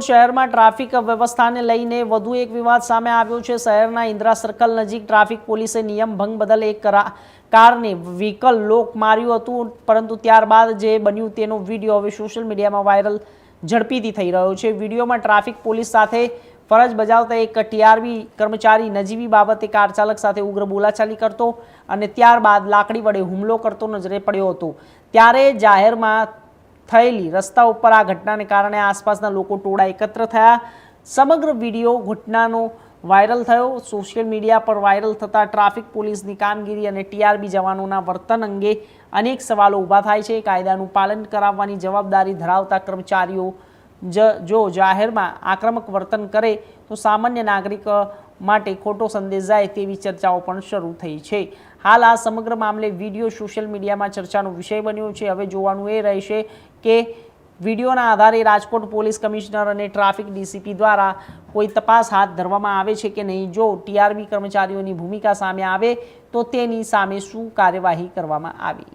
શહેરમાં ટ્રાફિક વ્યવસ્થાને લઈને વધુ એક વિવાદ સામે આવ્યો છે। શહેરના ઇન્દિરા સર્કલ નજીક ટ્રાફિક પોલીસે નિયમ ભંગ બદલ એક કારને વ્હીકલ લોક માર્યું હતું, પરંતુ ત્યારબાદ જે બન્યું તેનો વિડીયો હવે સોશિયલ મીડિયામાં વાયરલ ઝડપીથી થઈ રહ્યો છે। વિડીયોમાં ટ્રાફિક પોલીસ સાથે ફરજ બજાવતા એક ટીઆરબી કર્મચારી નજીવી બાબતે કાર ચાલક સાથે ઉગ્ર બોલાચાલી કરતો અને ત્યારબાદ લાકડી વડે હુમલો કરતો નજરે પડ્યો હતો। ત્યારે જાહેરમાં થયેલી રસ્તા ઉપર આ ઘટનાને કારણે આસપાસના લોકો ટોળા એકત્ર થયા। સમગ્ર વિડીયો ઘટનાનો વાયરલ થયો। સોશિયલ મીડિયા પર વાયરલ થતા ટ્રાફિક પોલીસની કામગીરી અને ટીઆરબી જવાનોના વર્તન અંગે અનેક સવાલો ઊભા થાય છે। કાયદાનું પાલન કરાવવાની જવાબદારી ધરાવતા કર્મચારીઓ જો જાહેરમાં આક્રમક વર્તન કરે તો સામાન્ય નાગરિક માટે ખોટો સંદેશ જાય તેવી ચર્ચાઓ પણ શરૂ થઈ છે। હાલ આ સમગ્ર મામલે વિડીયો સોશિયલ મીડિયામાં ચર્ચાનો વિષય બન્યો છે। હવે જોવાનું એ રહેશે કે વિડીયોના આધારે રાજકોટ પોલીસ કમિશનર અને ટ્રાફિક ડીસીપી દ્વારા કોઈ તપાસ હાથ ધરવામાં આવે છે કે નહીં। જો ટીઆરબી કર્મચારીઓની ભૂમિકા સામે આવે તો તેની સામે શું કાર્યવાહી કરવામાં આવી।